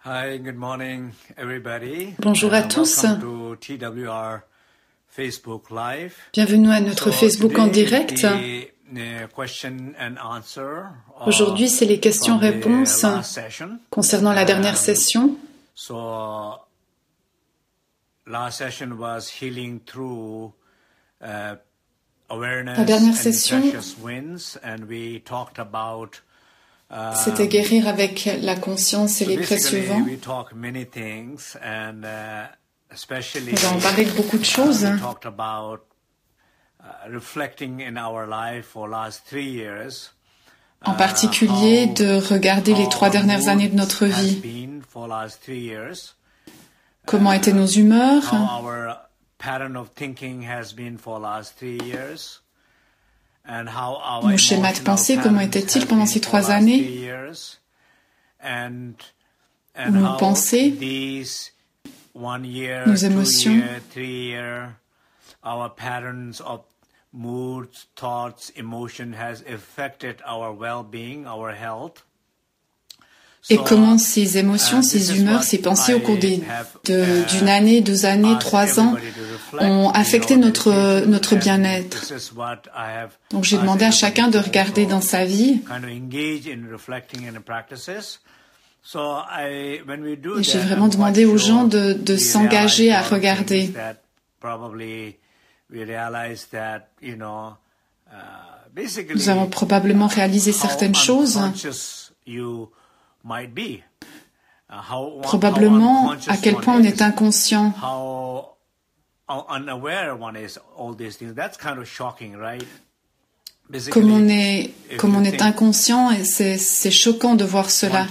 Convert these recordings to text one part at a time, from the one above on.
Hi, good morning, everybody. Bonjour à tous. Welcome to TWR Facebook Live. Bienvenue à notre Facebook en direct. Question and answer, Aujourd'hui, c'est les questions-réponses concernant la dernière session. Last session was healing through awareness La dernière and session, precious winds, and we talked about c'était guérir avec la conscience et les précieux vents. we talk many things, and especially On va en parler de beaucoup de choses. we talked about reflecting in our life for last 3 years. En particulier, de regarder les 3 dernières années de notre vie. Comment étaient nos humeurs, How our pattern of thinking has been for last 3 years. And how our nos schémas de pensée, comment étaient-ils pendant ces 3 années, nos pensées, nos émotions, our patterns of moods, thoughts, emotion has affected our well-being, our health. et comment ces émotions, ces humeurs, ces pensées au cours d'une année, 2 années, 3 ans ont affecté notre bien-être. Donc j'ai demandé à chacun de regarder dans sa vie. Et j'ai vraiment demandé aux gens de s'engager à regarder. Nous avons probablement réalisé certaines choses. Probablement à quel point on est inconscient. Comme on est inconscient, et c'est choquant de voir cela.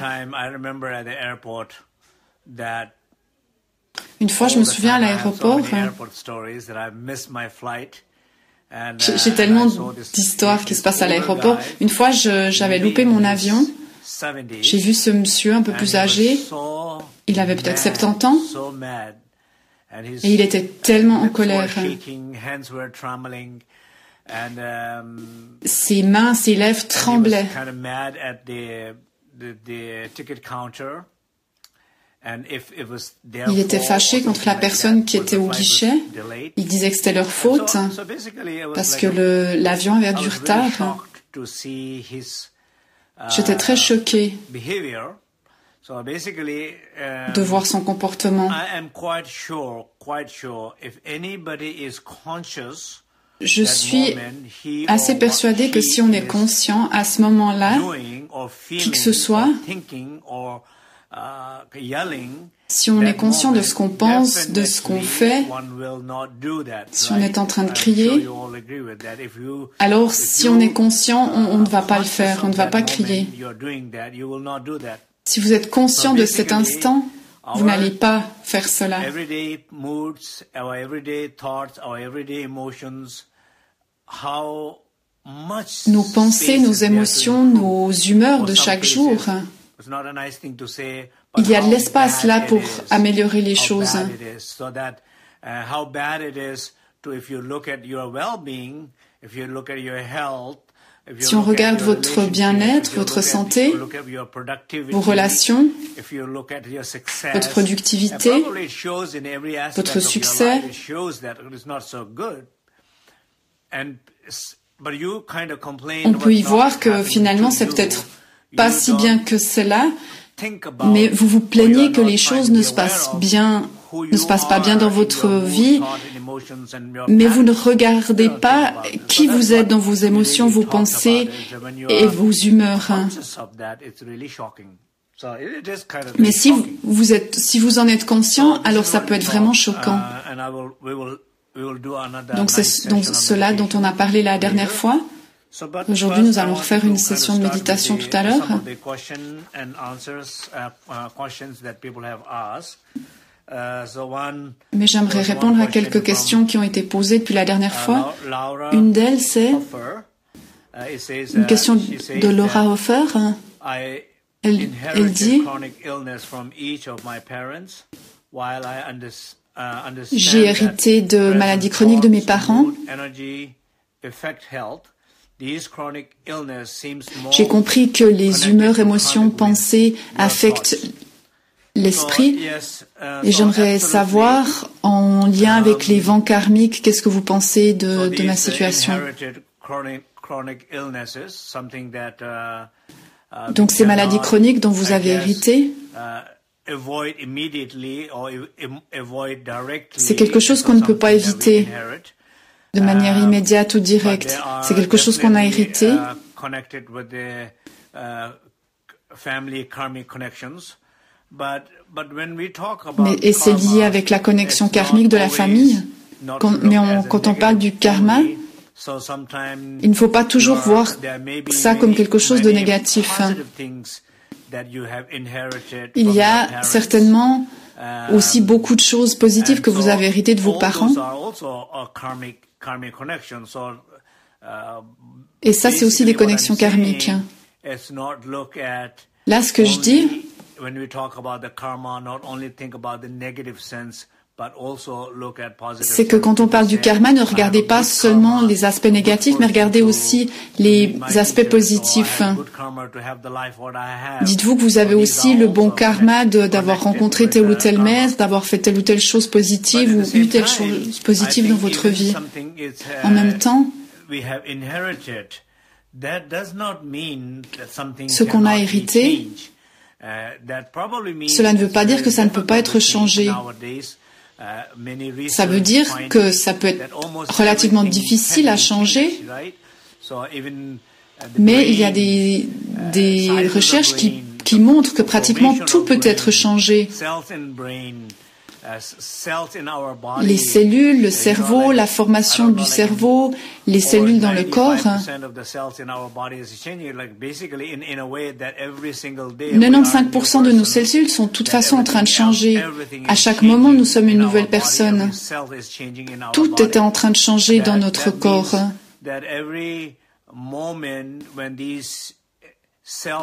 Une fois, je me souviens à l'aéroport, j'ai tellement d'histoires qui se passent à l'aéroport. Une fois, j'avais loupé mon avion. J'ai vu ce monsieur un peu plus âgé. Il avait peut-être 70 ans. Et il était tellement en colère. Ses mains, ses lèvres tremblaient. Il était fâché contre la personne qui était au guichet. Il disait que c'était leur faute parce que l'avion avait du retard. J'étais très choquée de voir son comportement. Je suis assez persuadée que si on est conscient à ce moment-là, qui que ce soit, si on est conscient de ce qu'on pense, de ce qu'on fait, si on est en train de crier, alors si on est conscient, on ne va pas le faire, on ne va pas crier. Si vous êtes conscient de cet instant, vous n'allez pas faire cela. Nos pensées, nos émotions, nos humeurs de chaque jour, il y a de l'espace là pour améliorer les choses. Si on regarde votre bien-être, votre santé, vos relations, votre productivité, votre succès, on peut y voir que finalement c'est peut-être pas si bien que cela, mais vous vous plaignez que les choses ne se passent pas bien dans votre vie, mais vous ne regardez pas qui vous êtes dans vos émotions, vos pensées et vos humeurs. Mais si vous en êtes conscient, alors ça peut être vraiment choquant. Donc c'est cela dont on a parlé la dernière fois. Aujourd'hui, nous allons refaire une session de méditation tout à l'heure. Mais j'aimerais répondre à quelques questions qui ont été posées depuis la dernière fois. Une d'elles, c'est une question de Laura Hofer. Elle dit « J'ai hérité de maladies chroniques de mes parents. J'ai compris que les humeurs, émotions, pensées affectent l'esprit. Et j'aimerais savoir, en lien avec les vents karmiques, qu'est-ce que vous pensez de ma situation? Donc ces maladies chroniques dont vous avez hérité, c'est quelque chose qu'on ne peut pas éviter de manière immédiate ou directe. C'est quelque chose qu'on a hérité. Et c'est lié avec la connexion karmique de la famille. Quand on parle du karma, il ne faut pas toujours voir ça comme quelque chose de négatif. Il y a certainement aussi beaucoup de choses positives que vous avez héritées de vos parents. Et ça, c'est aussi des connexions karmiques. Là, ce que je dis, c'est que quand on parle du karma, ne regardez pas seulement les aspects négatifs, mais regardez aussi les aspects positifs. Dites-vous que vous avez aussi le bon karma d'avoir rencontré tel ou tel maître, d'avoir fait telle ou telle chose positive ou eu telle chose positive dans votre vie. En même temps, ce qu'on a hérité, cela ne veut pas dire que ça ne peut pas être changé. Ça veut dire que ça peut être relativement difficile à changer, mais il y a des recherches qui montrent que pratiquement tout peut être changé. Les cellules, le cerveau, la formation du cerveau, les cellules dans le corps. 95% de nos cellules sont de toute façon en train de changer. À chaque moment, nous sommes une nouvelle personne. Tout est en train de changer dans notre corps.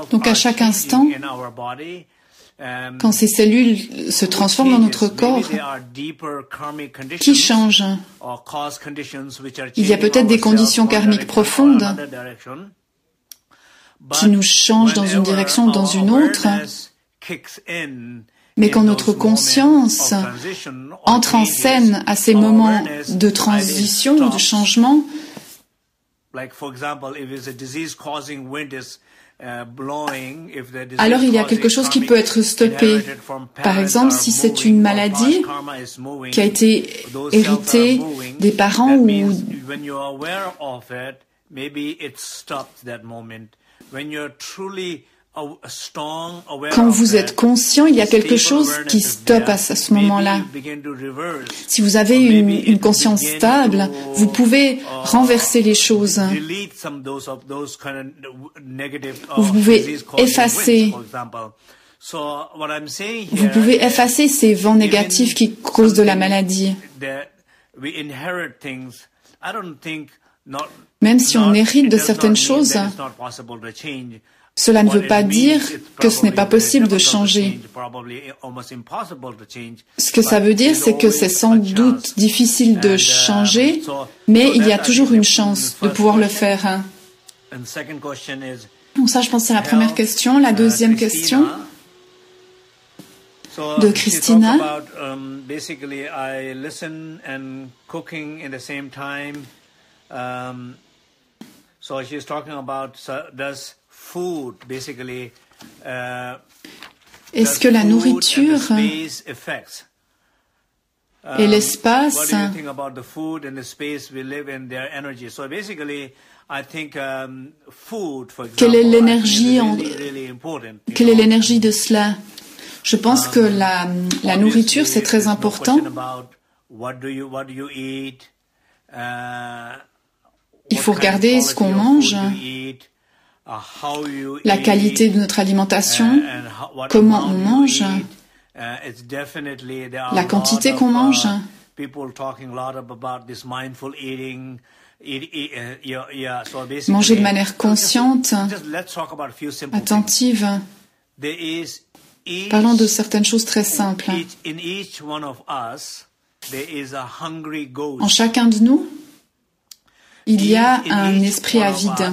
Donc à chaque instant, quand ces cellules se transforment dans notre corps, qui change? Il y a peut-être des conditions karmiques profondes qui nous changent dans une direction ou dans une autre, mais quand notre conscience entre en scène à ces moments de transition ou de changement, alors il y a quelque chose qui peut être stoppé. Par exemple, si c'est une maladie qui a été héritée des parents ou quand vous êtes conscient, il y a quelque chose qui stoppe à ce moment-là. Si vous avez une conscience stable, vous pouvez renverser les choses. Vous pouvez effacer. Vous pouvez effacer ces vents négatifs qui causent de la maladie. Même si on hérite de certaines choses, cela ne veut pas dire que ce n'est pas possible de changer. Ce que ça veut dire, c'est que c'est sans doute difficile de changer, mais il y a toujours une chance de pouvoir le faire. Donc ça, je pense que c'est la première question. La deuxième question de Christina. Est-ce que la nourriture et l'espace, quelle est l'énergie de cela? Je pense que la nourriture, c'est très important. Il faut regarder ce qu'on mange, la qualité de notre alimentation, comment on mange, la quantité qu'on mange. Manger de manière consciente, attentive. Parlons de certaines choses très simples. En chacun de nous, il y a un esprit avide.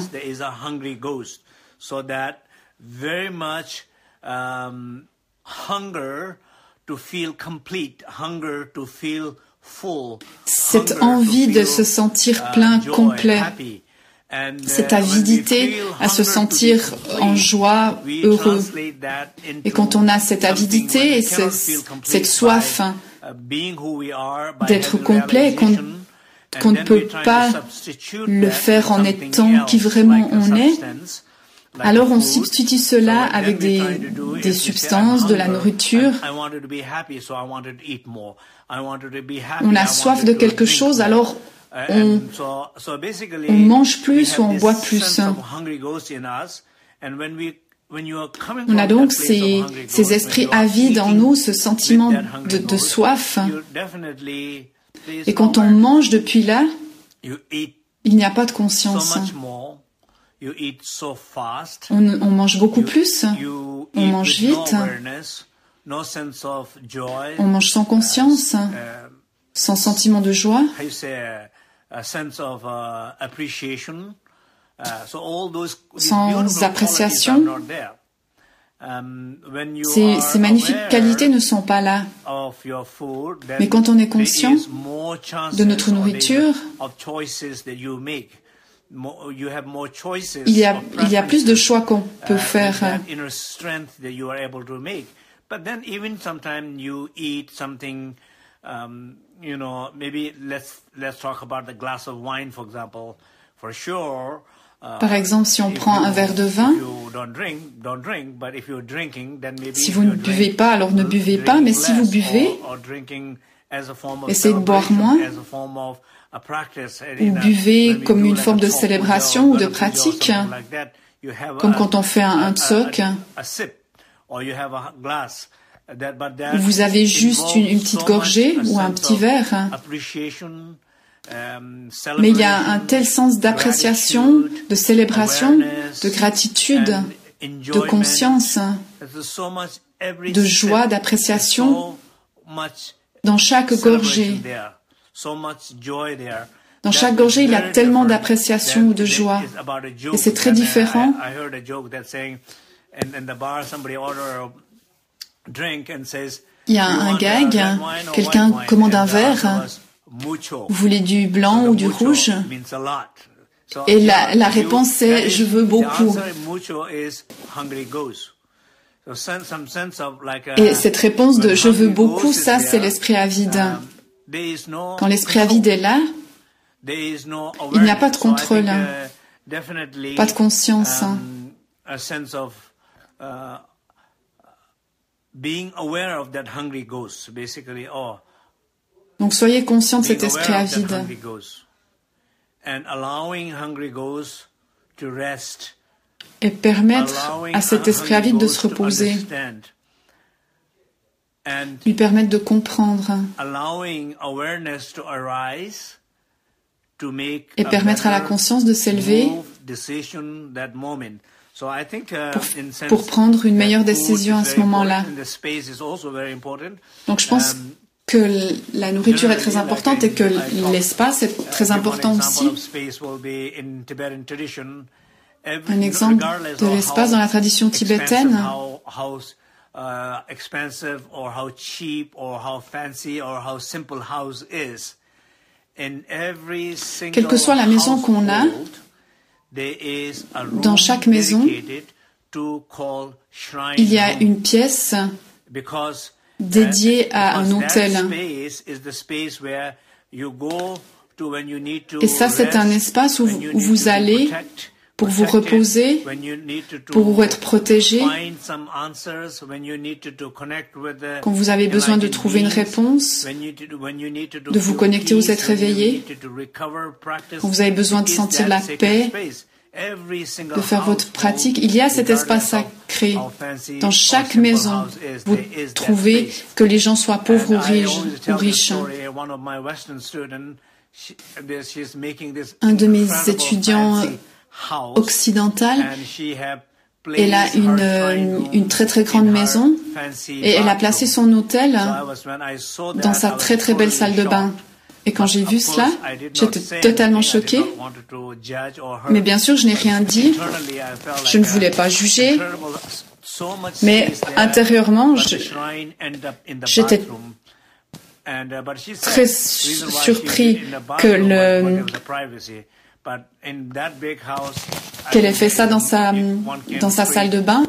cette envie de se sentir plein, complet, cette avidité à se sentir en joie, heureux. Et quand on a cette avidité et cette soif d'être complet, qu'on ne peut pas le faire en étant qui vraiment on est, alors on substitue cela avec des substances, de la nourriture. On a soif de quelque chose, alors on mange plus ou on boit plus. On a donc ces esprits avides en nous, ce sentiment de soif. Et quand on mange depuis là, il n'y a pas de conscience. On mange beaucoup plus, on mange vite, on mange sans conscience, sans sentiment de joie, sans appréciation. Ces magnifiques qualités ne sont pas là. Mais quand on est conscient de notre nourriture, il y a plus de choix qu'on peut faire. Par exemple, si on prend un verre de vin, si vous ne buvez pas, alors ne buvez pas, mais si vous buvez, essayez de boire moins, ou buvez comme une forme de célébration ou de pratique, comme quand on fait un tsok, où vous avez juste une petite gorgée ou un petit verre. Mais il y a un tel sens d'appréciation, de célébration, de gratitude, de conscience, de joie, d'appréciation dans chaque gorgée. Dans chaque gorgée, il y a tellement d'appréciation ou de joie. Et c'est très différent. Il y a un gag, quelqu'un commande un verre. Vous voulez du blanc ou du rouge? Et la réponse est « je veux beaucoup ». Et cette réponse de « je veux beaucoup », ça c'est l'esprit avide. Quand l'esprit avide est là, il n'y a pas de contrôle, pas de conscience. Donc soyez conscient de cet esprit avide et permettre à cet esprit avide de se reposer, lui permettre de comprendre et permettre à la conscience de s'élever pour prendre une meilleure décision à ce moment-là. Donc je pense que la nourriture est très importante et que l'espace est très important aussi. Un exemple de l'espace dans la tradition tibétaine, quelle que soit la maison qu'on a, dans chaque maison, il y a une pièce dédiée à un autel. Et ça, c'est un espace où vous allez pour vous reposer, pour être protégé, quand vous avez besoin de trouver une réponse, de vous connecter aux êtres éveillés, quand vous avez besoin de sentir la paix, de faire votre pratique. Il y a cet espace sacré. Dans chaque maison, vous trouvez que les gens soient pauvres ou riches. Un de mes étudiants occidentale. Elle a une très très grande maison et elle a placé son hôtel dans sa très très belle salle de bain. Et quand j'ai vu cela, j'étais totalement choquée. Mais bien sûr, je n'ai rien dit. Je ne voulais pas juger. Mais intérieurement, j'étais très surpris qu'elle ait fait ça dans sa salle de bain.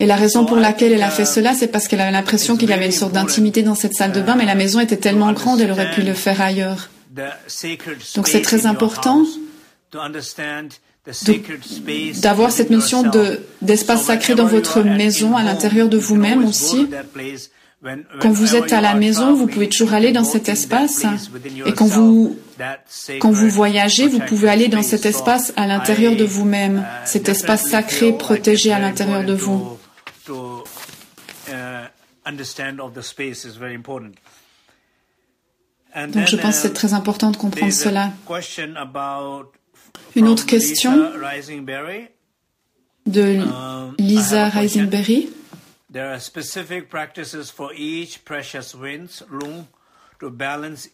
Et la raison pour laquelle elle a fait cela, c'est parce qu'elle avait l'impression qu'il y avait une sorte d'intimité dans cette salle de bain, mais la maison était tellement grande, elle aurait pu le faire ailleurs. Donc c'est très important d'avoir cette notion d'espace sacré dans votre maison, à l'intérieur de vous-même aussi. Quand vous êtes à la maison, vous pouvez toujours aller dans cet espace. Et quand vous voyagez, vous pouvez aller dans cet espace à l'intérieur de vous-même, cet espace sacré protégé à l'intérieur de vous. Donc je pense que c'est très important de comprendre cela. Une autre question de Lisa Reisenberry.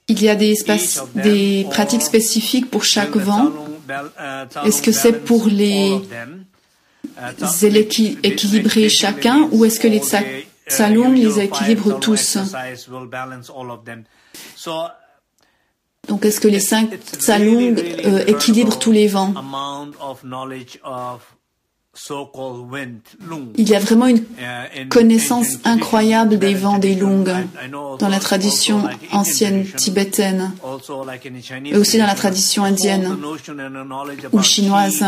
Il y a des pratiques spécifiques pour chaque vent. Est-ce que c'est pour les équilibrer chacun ou est-ce que les tsalung les équilibrent tous? Donc est-ce que les 5 tsalung équilibrent tous les vents? Il y a vraiment une connaissance incroyable des vents des Lung dans la tradition ancienne tibétaine et aussi dans la tradition indienne ou chinoise.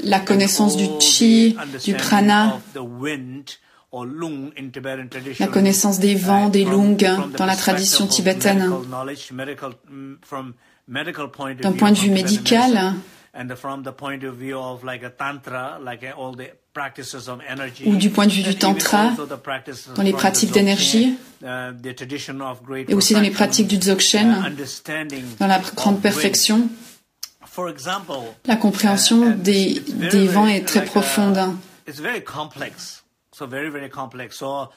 La connaissance du chi, du prana, la connaissance des vents, des Lung dans la tradition tibétaine. D'un point de vue médical, ou du point de vue du tantra, dans les pratiques d'énergie, et aussi dans les pratiques du dzogchen, dans la grande perfection, la compréhension des vents est très profonde.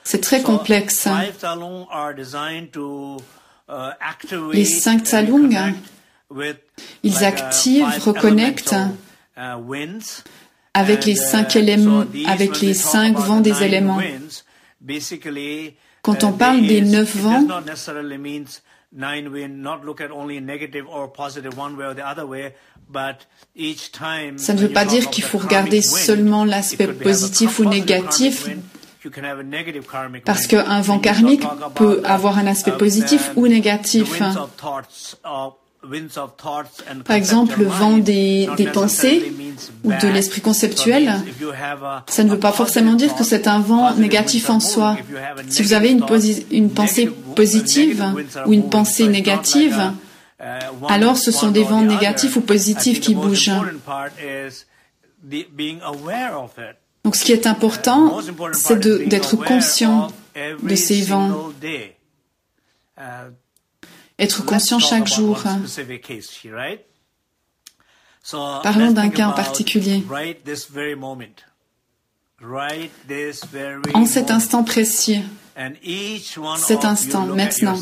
C'est très complexe. Les 5 tsalung, ils activent, reconnectent avec les 5 éléments, avec les 5 vents des éléments. Quand on parle des 9 vents, ça ne veut pas dire qu'il faut regarder seulement l'aspect positif ou négatif, parce qu'un vent karmique peut avoir un aspect positif ou négatif. Par exemple, le vent des pensées ou de l'esprit conceptuel, ça ne veut pas forcément dire que c'est un vent négatif en soi. Si vous avez une pensée positive ou une pensée négative, alors ce sont des vents négatifs ou positifs qui bougent. Donc ce qui est important, c'est d'être conscient de ces vents. Être conscient chaque jour. Parlons d'un cas en particulier. En cet instant précis, cet instant, maintenant,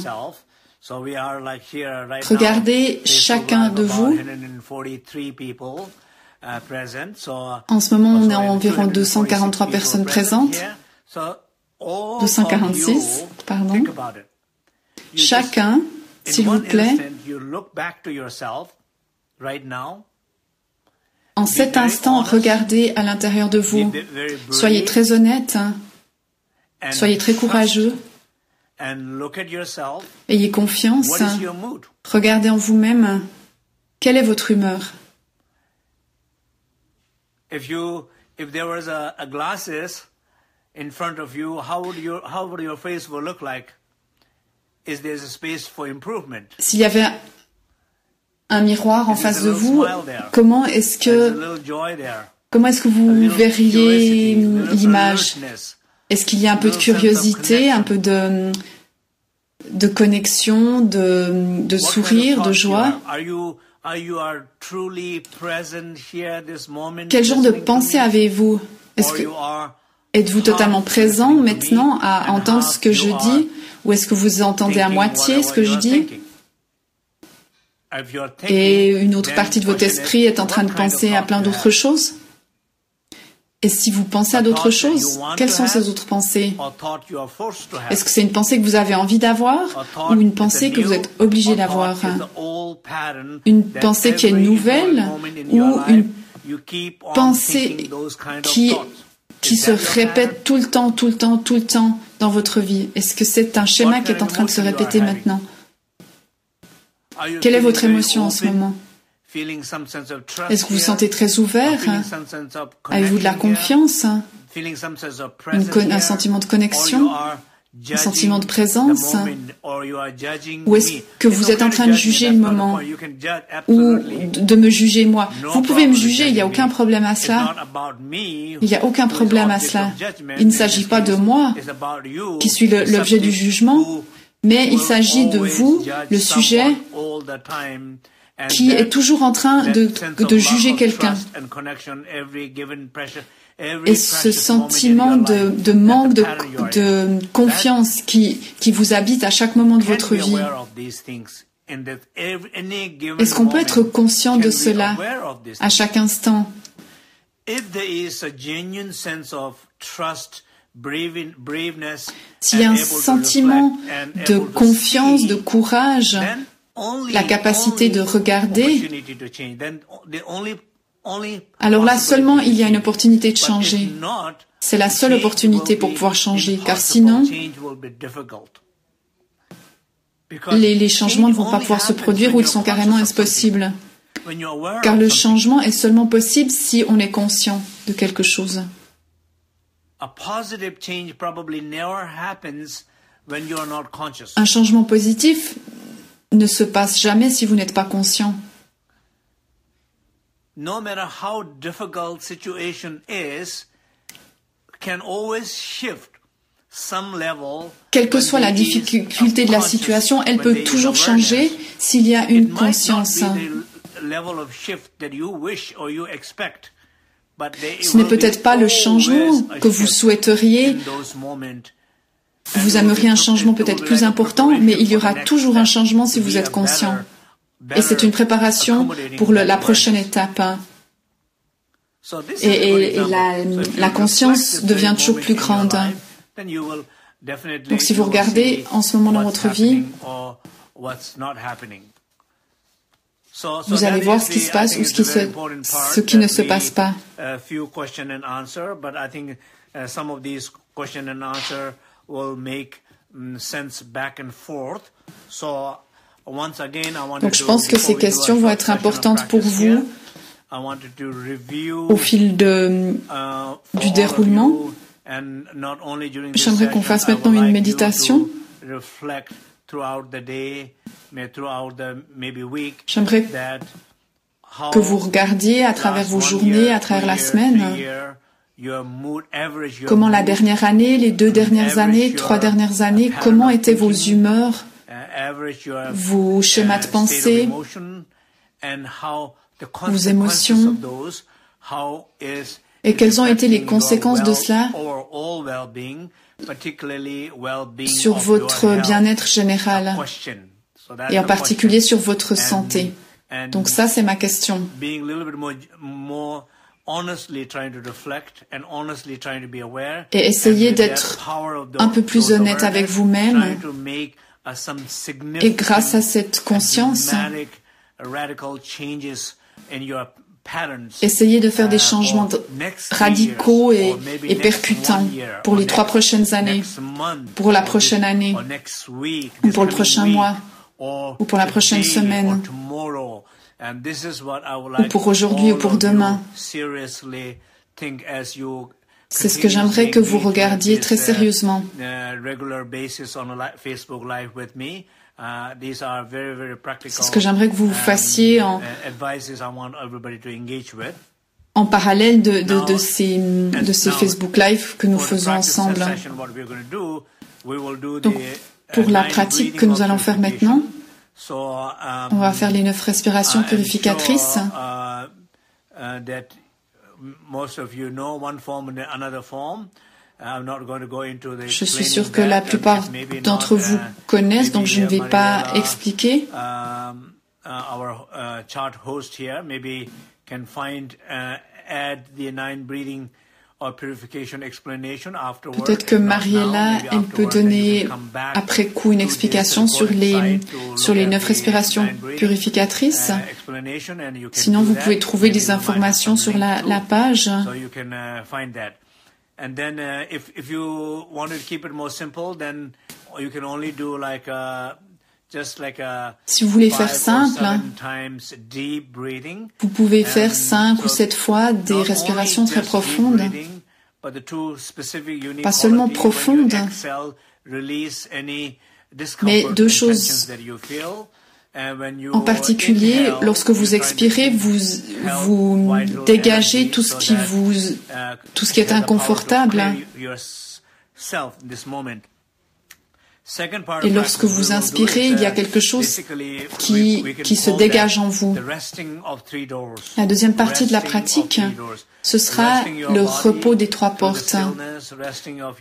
regardez chacun de vous. En ce moment, on est environ 243 personnes présentes. 246, pardon. Chacun, s'il vous plaît, en cet instant, regardez à l'intérieur de vous. Soyez très honnête, soyez très courageux, ayez confiance, regardez en vous-même, quelle est votre humeur? If there was a glasses in front of you, how would your face look like? Is there a space for improvement? S'il y avait un miroir en face de vous, comment est-ce que vous verriez l'image? Est-ce qu'il y a un peu de curiosité, un peu de connexion, de sourire, de joie? Quel genre de pensée avez-vous? Êtes-vous totalement présent maintenant à entendre ce que je dis, ou est-ce que vous entendez à moitié ce que je dis? et une autre partie de votre esprit est en train de penser à plein d'autres choses. Et si vous pensez à d'autres choses, quelles sont ces autres pensées? Est-ce que c'est une pensée que vous avez envie d'avoir ou une pensée que vous êtes obligé d'avoir? Une pensée qui est nouvelle ou une pensée qui se répète tout le temps dans votre vie? Est-ce que c'est un schéma qui est en train de se répéter maintenant? Quelle est votre émotion en ce moment? Est-ce que vous vous sentez très ouvert? Avez-vous de la confiance? Un sentiment de connexion? Un sentiment de présence? Ou est-ce que vous êtes en train de juger le moment? Ou de me juger moi? Vous pouvez me juger, il n'y a aucun problème à cela. Il n'y a aucun problème à cela. Il ne s'agit pas de moi qui suis l'objet du jugement, mais il s'agit de vous, le sujet, qui est toujours en train de juger quelqu'un. Et ce sentiment de manque de confiance qui vous habite à chaque moment de votre vie. Est-ce qu'on peut être conscient de cela à chaque instant? S'il y a un sentiment de confiance, de courage, la capacité de regarder, alors là seulement il y a une opportunité de changer. C'est la seule opportunité pour pouvoir changer, car sinon les changements ne vont pas pouvoir se produire ou ils sont carrément impossibles. Car le changement est seulement possible si on est conscient de quelque chose. Un changement positif ne se passe jamais si vous n'êtes pas conscient. No matter how difficult situation is, can always shift some level. Quelle que soit la difficulté de la situation, elle peut toujours changer s'il y a une conscience. Ce n'est peut-être pas le changement que vous souhaiteriez. Vous aimeriez un changement peut-être plus important, mais il y aura toujours un changement si vous êtes conscient. Et c'est une préparation pour la prochaine étape. Et la conscience devient toujours plus grande. Donc si vous regardez en ce moment dans votre vie, vous allez voir ce qui se passe ou ce qui ne se passe pas. Donc je pense que ces questions vont être importantes pour vous au fil du déroulement. J'aimerais qu'on fasse maintenant une méditation. J'aimerais que vous regardiez à travers vos journées, à travers la semaine, comment la dernière année, les 2 dernières années, 3 dernières années, comment étaient vos humeurs, vos schémas de pensée, vos émotions, et quelles ont été les conséquences de cela sur votre bien-être général, et en particulier sur votre santé. Donc ça, c'est ma question. Et essayez d'être un peu plus honnête avec vous-même. Et grâce à cette conscience, essayez de faire des changements radicaux et percutants pour les 3 prochaines années, pour la prochaine année, ou pour le prochain mois, ou pour la prochaine semaine, ou pour aujourd'hui ou pour demain. C'est ce que j'aimerais que vous regardiez très sérieusement. C'est ce que j'aimerais que vous fassiez en parallèle de ces Facebook Live que nous faisons ensemble. Donc, pour la pratique que nous allons faire maintenant, on va faire les 9 respirations purificatrices. Je suis sûr que la plupart d'entre vous connaissent, donc je ne vais pas expliquer. our chart host here maybe can find add the 9 breathing or purification explanation afterward. Peut-être que Mariella, elle peut donner après coup une explication sur les 9 respirations purificatrices. Sinon, vous pouvez trouver des informations sur la page. And then if you want to keep it more simple, then you can only do like just like a si vous voulez faire simple, vous pouvez faire 5 ou 7 fois des respirations très profondes. Pas seulement profondes, mais 2 choses en particulier. Lorsque vous expirez, vous dégagez tout ce qui est inconfortable. Et lorsque vous inspirez, il y a quelque chose qui se dégage en vous. La deuxième partie de la pratique, ce sera le repos des 3 portes.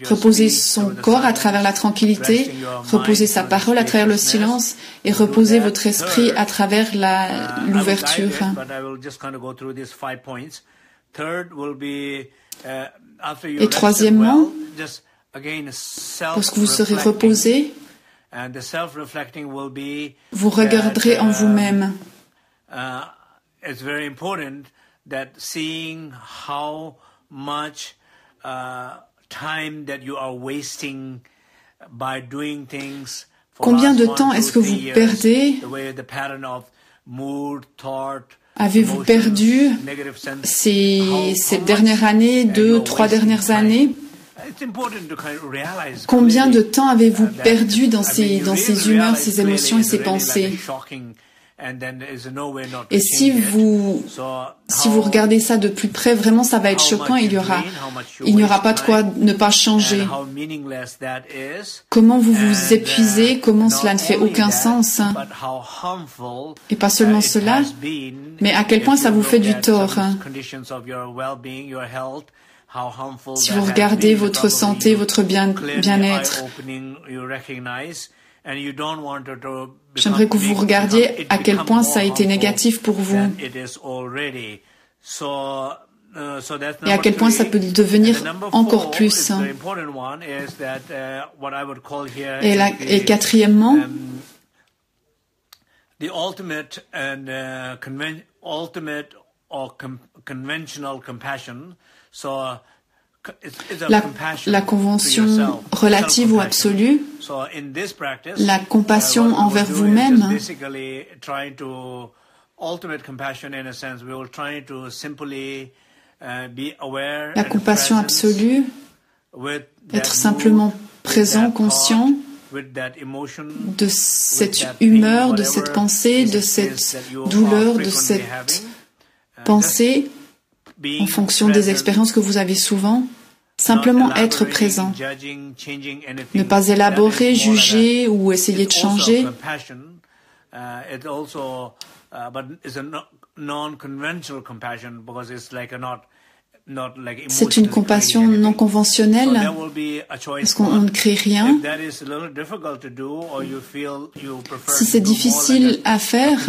Reposer son corps à travers la tranquillité, reposer sa parole à travers le silence et reposer votre esprit à travers l'ouverture. Et troisièmement, lorsque vous serez reposé, vous regarderez en vous-même. That seeing how much time that you are wasting by doing things. Combien de temps est-ce que vous perdez? Avez-vous perdu cette dernière année, 2, 3 dernières années? Combien de temps avez-vous perdu dans ces humeurs, ces émotions et ces pensées? Et si vous regardez ça de plus près, vraiment ça va être choquant, il n'y aura pas de quoi ne pas changer. Comment vous vous épuisez, comment cela ne fait aucun sens. Et pas seulement cela, mais à quel point ça vous fait du tort. Si vous regardez votre santé, votre bien-être, j'aimerais que vous regardiez à quel point ça a été négatif pour vous et à quel point ça peut devenir encore plus. Et quatrièmement, la convention relative ou absolue, la compassion envers vous-même. La compassion absolue, être simplement présent, conscient de cette humeur, de cette pensée, de cette douleur, de cette pensée, en fonction des expériences que vous avez souvent, simplement être présent. Ne pas élaborer, juger ou essayer de changer. C'est une compassion non conventionnelle, parce qu'on ne crée rien. Si c'est difficile à faire,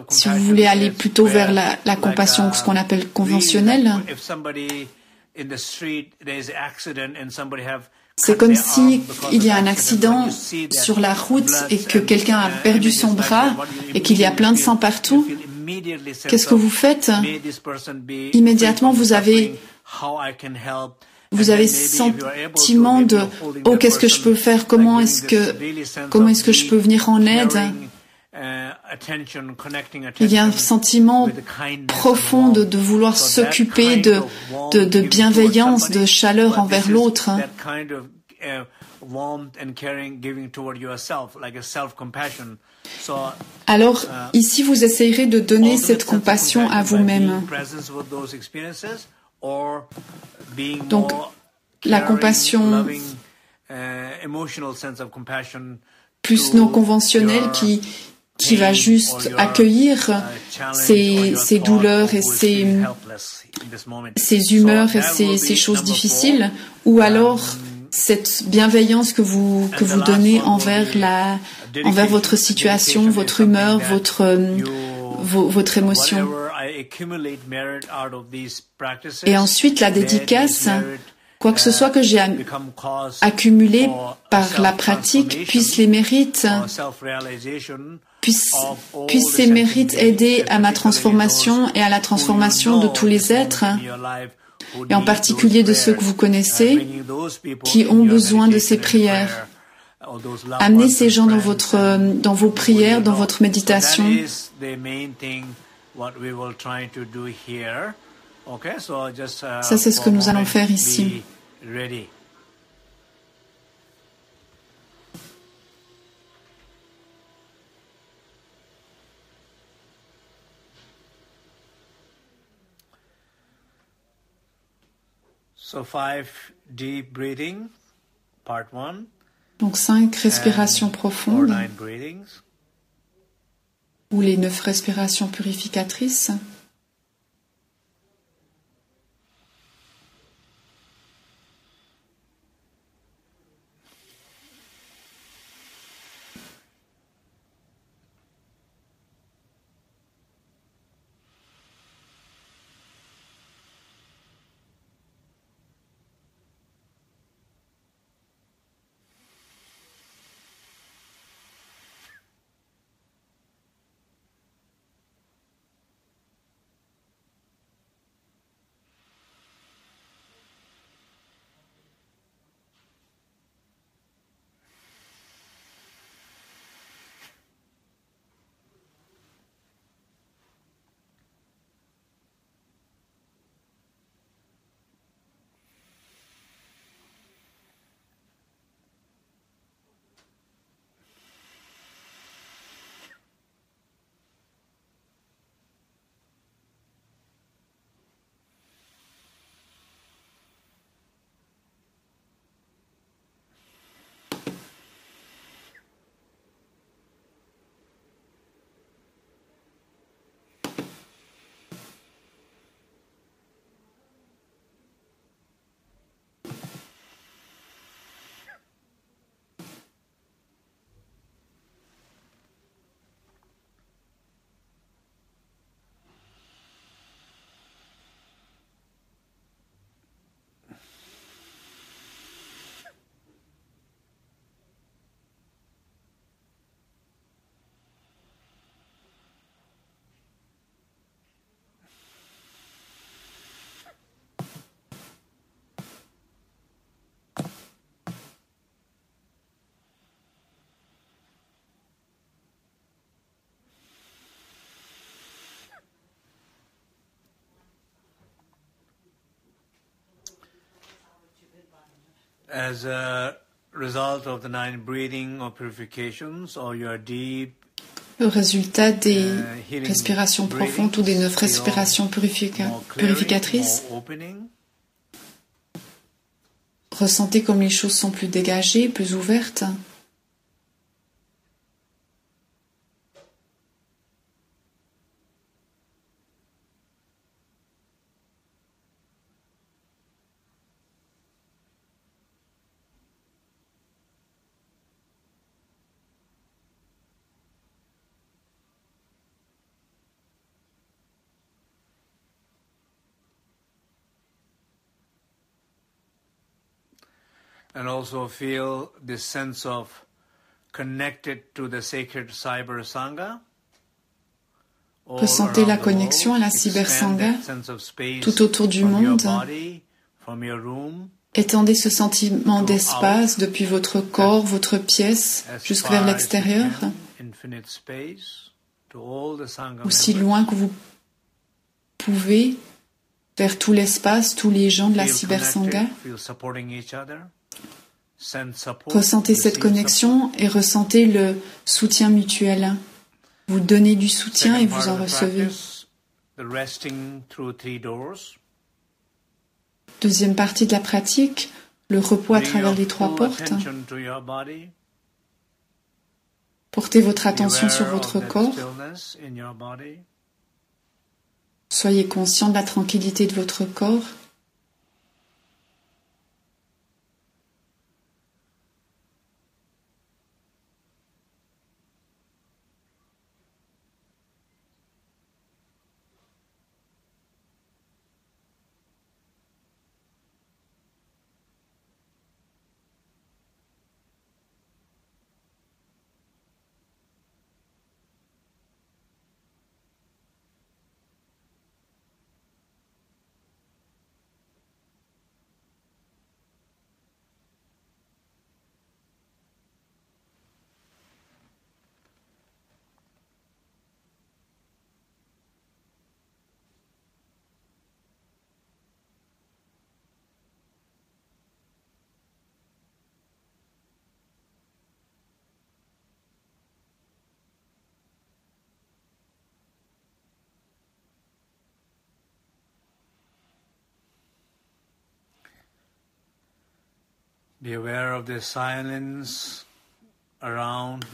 si vous voulez aller plutôt vers la compassion, ce qu'on appelle conventionnelle, c'est comme si il y a un accident sur la route et que quelqu'un a perdu son bras et qu'il y a plein de sang partout. Qu'est-ce que vous faites? Immédiatement, vous avez sentiment de « Oh, qu'est-ce que je peux faire? Comment est-ce que je peux venir en aide ?» Il y a un sentiment profond de vouloir s'occuper de bienveillance, de chaleur envers l'autre. Alors, ici, vous essayerez de donner cette compassion à vous-même. Donc, la compassion plus non conventionnelle qui va juste accueillir ces douleurs et ces humeurs et ces choses difficiles, ou alors cette bienveillance que vous donnez envers votre situation, votre humeur, votre émotion. Et ensuite, la dédicace, quoi que ce soit que j'ai accumulé par la pratique, puisse ces mérites aider à ma transformation et à la transformation de tous les êtres, et en particulier de ceux que vous connaissez, qui ont besoin de ces prières. Amenez ces gens dans vos prières, dans votre méditation. Ça, c'est ce que nous allons faire ici. Donc 5 respirations profondes, ou les 9 respirations purificatrices. As a result of the 9 breathing or purifications, or your deep le résultat des respirations profondes ou des 9 respirations purificatrices, ressentez comme les choses sont plus dégagées, plus ouvertes. And also feel this sense of connected to the sacred Cyber Sangha. Ressentez la connexion à la Cyber Sangha tout autour du monde. Étendez ce sentiment d'espace depuis votre corps, votre pièce, jusqu'à l'extérieur, aussi loin que vous pouvez, vers tout l'espace, tous les gens de la Cyber Sangha. Ressentez cette connexion et ressentez le soutien mutuel. Vous donnez du soutien et vous en recevez. Deuxième partie de la pratique, le repos à travers les 3 portes. Portez votre attention sur votre corps. Soyez conscient de la tranquillité de votre corps.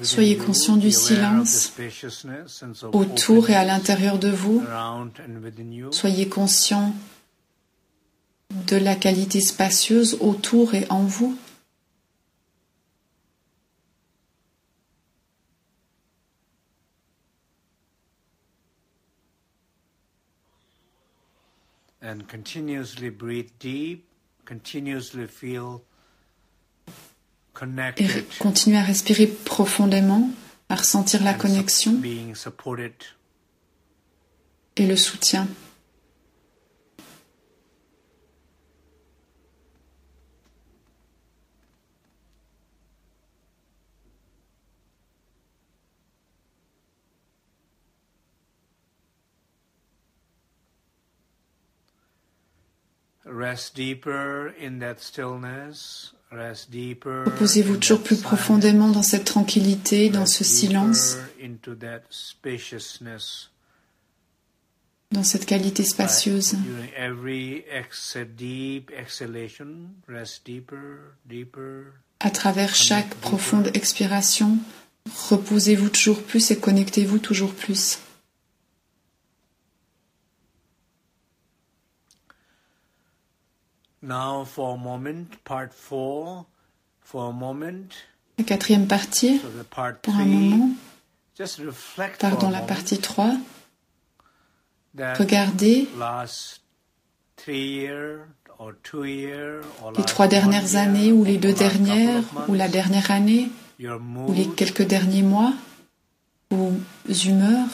Soyez conscient du silence autour et à l'intérieur de vous. Soyez conscient de la qualité spacieuse autour et en vous. And continuously breathe deep, continuously feel connected. Et continuez à respirer profondément, à ressentir la connexion et le soutien. Rest deeper in that stillness. Rest deeper. Reposez-vous toujours plus profondément dans cette tranquillité, dans ce silence, dans cette qualité spacieuse. À travers chaque profonde expiration, reposez-vous toujours plus et connectez-vous toujours plus. Now for a moment, part 4, for a moment. La quatrième partie, pour un moment, pardon, la partie 3, regardez les 3 dernières années, ou les 2 dernières, ou la dernière année, ou les quelques derniers mois, vos humeurs,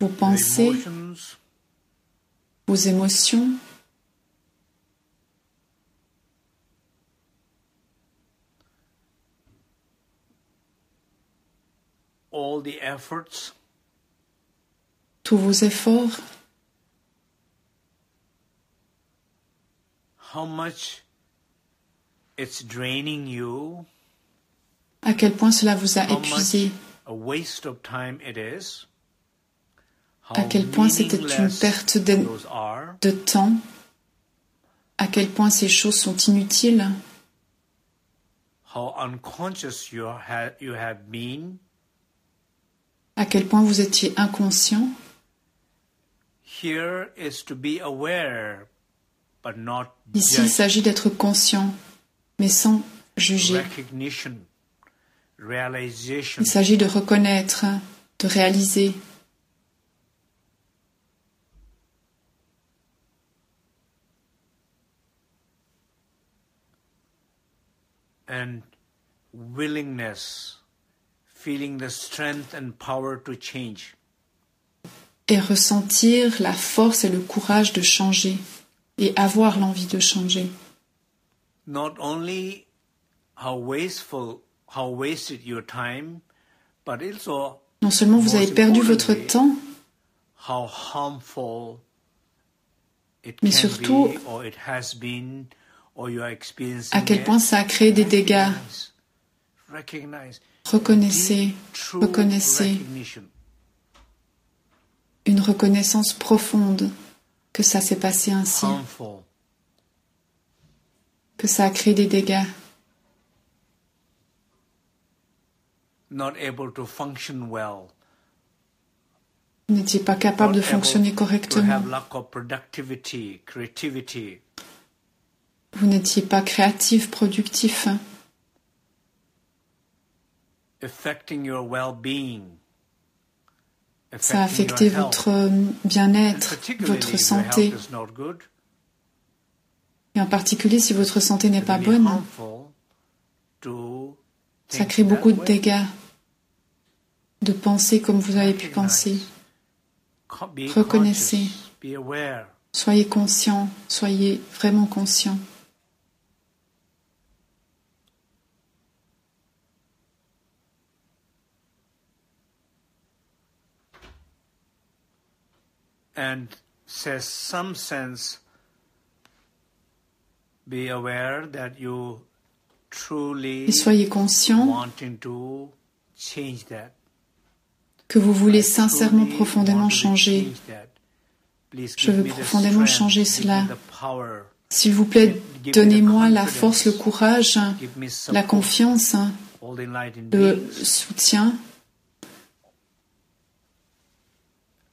vos pensées, vos émotions, all the efforts, tous vos efforts, how much it's draining you, à quel point cela vous a épuisé, a waste of time it is, à quel point c'était une perte de temps, à quel point ces choses sont inutiles, how unconscious you have been, à quel point vous étiez inconscient. Here is to be aware, but not Ici, il s'agit d'être conscient, mais sans juger. Il s'agit de reconnaître, de réaliser. And willingness, feeling the strength and power to change. Et ressentir la force et le courage de changer, et avoir l'envie de changer. Not only how wasted your time, but also non seulement vous avez perdu votre temps, how harmful it mais can surtout be, or it has been, or you are experiencing à quel point ça a créé des dégâts. Reconnaissez, reconnaissez une reconnaissance profonde que ça s'est passé ainsi, que ça a créé des dégâts. Not able to function well. Vous n'étiez pas capable de fonctionner correctement. Vous n'étiez pas créatif, productif. Ça a affecté votre bien-être, votre santé. Et en particulier, si votre santé n'est pas bonne, ça crée beaucoup de dégâts de penser comme vous avez pu penser. Reconnaissez. Soyez conscient, soyez vraiment conscient. And says some sense, be aware that you truly et soyez conscient wanting to change that. Que vous voulez sincèrement, profondément changer. Je veux profondément changer cela. S'il vous plaît, donnez-moi la force, le courage, la confiance, le soutien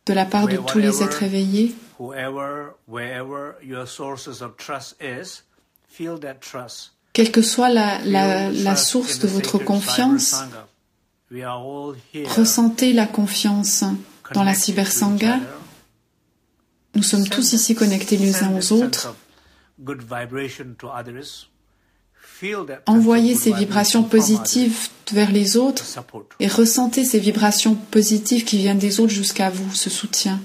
de la part de tous les êtres éveillés. Quelle que soit la source de votre confiance, ressentez la confiance dans la Cyber Sangha. Nous sommes tous ici connectés les uns aux autres. Envoyez ces vibrations positives vers les autres et ressentez ces vibrations positives qui viennent des autres jusqu'à vous, ce soutien.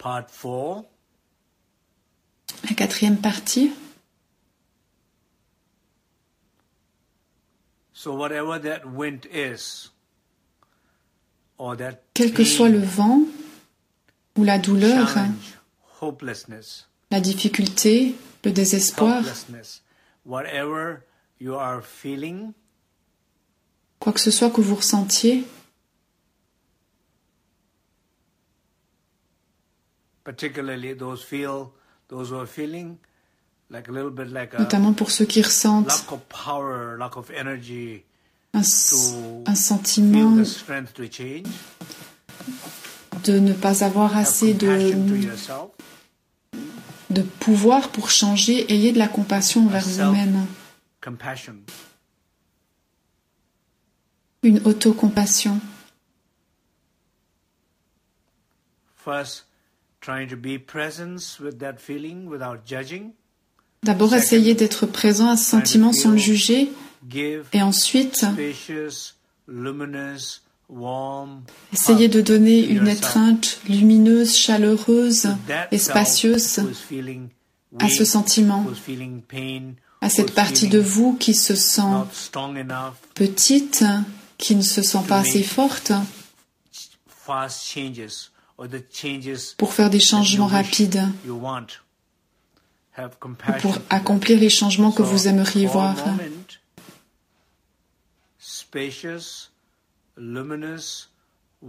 La 4e partie. Quel que soit le vent ou la douleur, la difficulté, le désespoir, quoi que ce soit que vous ressentiez, notamment pour ceux qui ressentent un sentiment de ne pas avoir assez de pouvoir pour changer, ayez de la compassion envers vous-même. Une autocompassion. D'abord, essayez d'être présent à ce sentiment sans le juger, et ensuite, essayez de donner une étreinte lumineuse, chaleureuse et spacieuse à ce sentiment, à cette partie de vous qui se sent petite, qui ne se sent pas assez forte pour faire des changements rapides, pour accomplir les changements que vous aimeriez voir.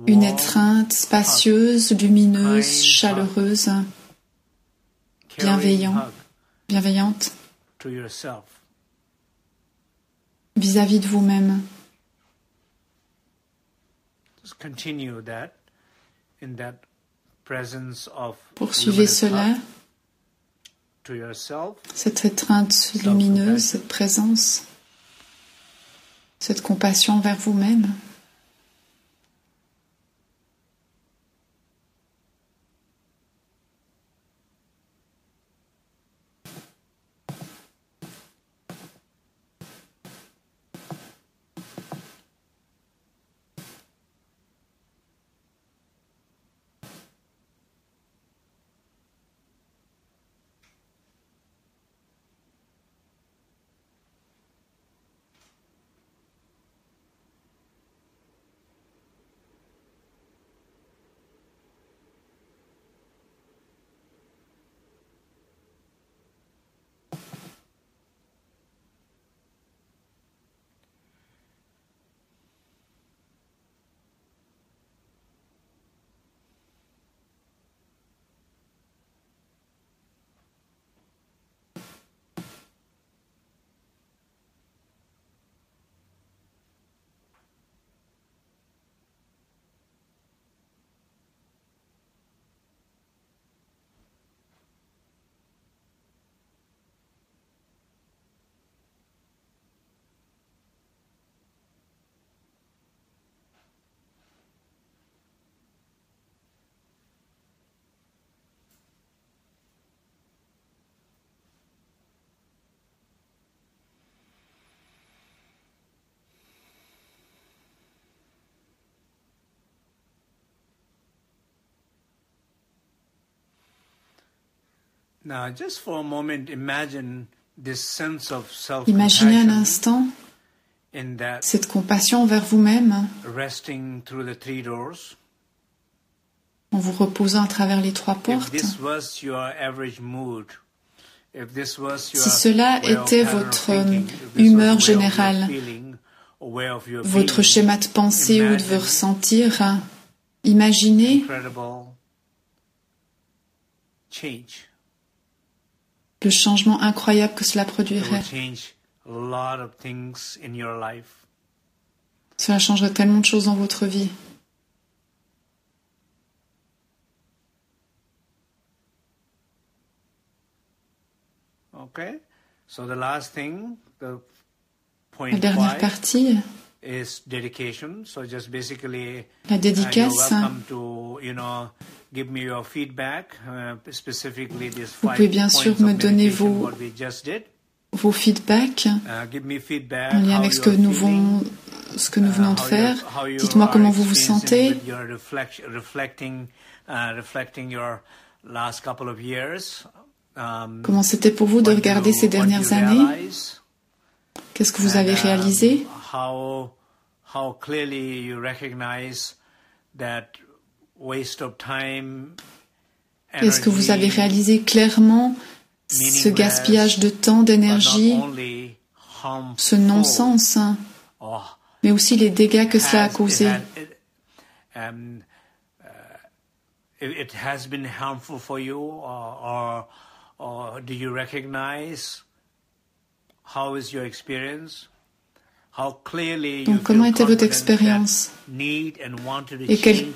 Une étreinte spacieuse, lumineuse, chaleureuse, bienveillante vis-à-vis de vous-même. Poursuivez cela, cette étreinte lumineuse, cette présence, cette compassion envers vous-même. Imaginez un instant cette compassion envers vous-même en vous reposant à travers les 3 portes. Si cela était votre humeur générale, votre schéma de pensée ou de vous ressentir, imaginez le changement incroyable que cela produirait. Cela changerait tellement de choses dans votre vie. Okay. So the last thing, the point La dernière partie, is dedication. So just basically, la dédicace. You're welcome to, give me your feedback, specifically these 5 Vous pouvez bien sûr me donner vos feedbacks give me feedback, en lien avec ce que nous venons de faire. Dites-moi comment vous vous sentez. Reflecting your last couple of years. Comment c'était pour vous de regarder ces dernières années? Qu'est-ce que vous avez réalisé? How clearly you recognize that waste of time. Est-ce que vous avez réalisé clairement ce gaspillage de temps, d'énergie, ce non-sens, mais aussi les dégâts que cela a causés? It has been harmful for you, or do you recognize how is your experience? How clearly you Donc, comment était votre expérience? Et quelle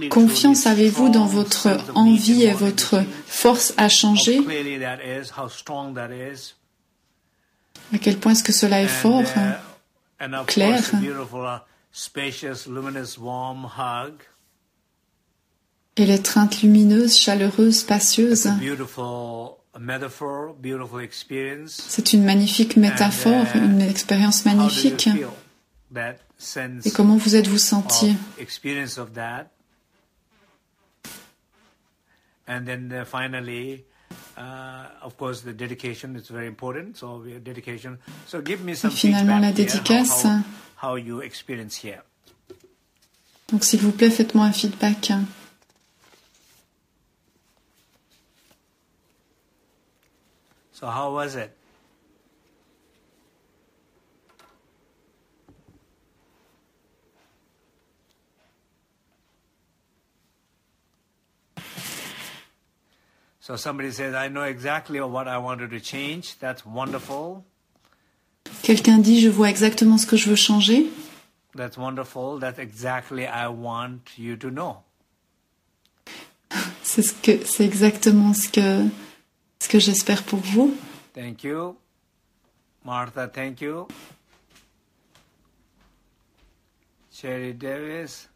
confiance avez-vous dans votre envie et votre force à changer? À quel point est-ce que cela est fort, clair? Et l'étreinte lumineuse, chaleureuse, spacieuse. C'est une magnifique métaphore, une expérience magnifique. Et comment vous êtes-vous senti? And then finally, of course, the dedication is very important. So dedication. So give me some finalement, la dédicace. How you experience here. Donc, s'il vous plaît, faites-moi un feedback. So how was it? So somebody says, I know exactly what I wanted to change. That's wonderful. Quelqu'un dit, je vois exactement ce que je veux changer. That's wonderful. That's exactly I want you to know. C'est exactement ce que j'espère pour vous. Thank you. Martha, thank you. Sherry Davis.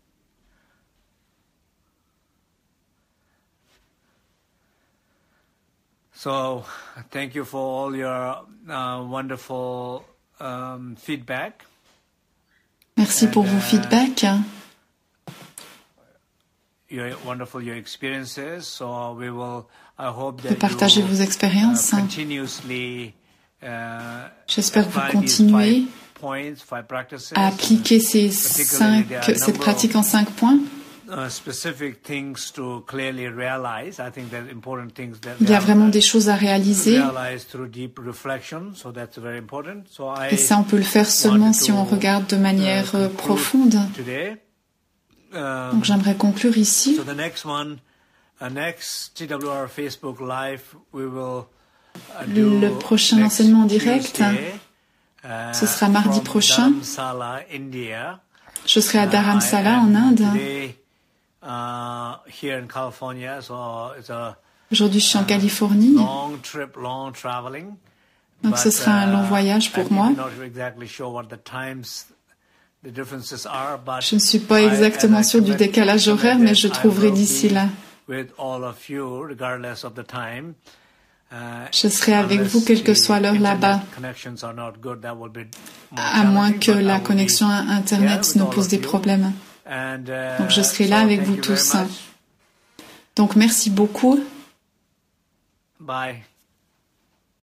So, thank you for all your wonderful feedback. Merci pour vos feedbacks. Your experiences. So we will. I hope that de partager vos expériences. J'espère que vous continuez à appliquer cette pratique en 5 points. Il y a vraiment des choses à réaliser. Et ça, on peut le faire seulement si on regarde de manière profonde. Donc, j'aimerais conclure ici. Le prochain enseignement en direct, ce sera mardi prochain. Je serai à Dharamsala en Inde. Aujourd'hui, je suis en Californie. Donc, ce sera un long voyage pour moi. Je ne suis pas exactement sûre du décalage horaire, mais je trouverai d'ici là. Je serai avec vous quelle que soit l'heure là-bas, à moins que la connexion à Internet nous pose des problèmes. Donc je serai là avec vous tous. Donc merci beaucoup. Bye.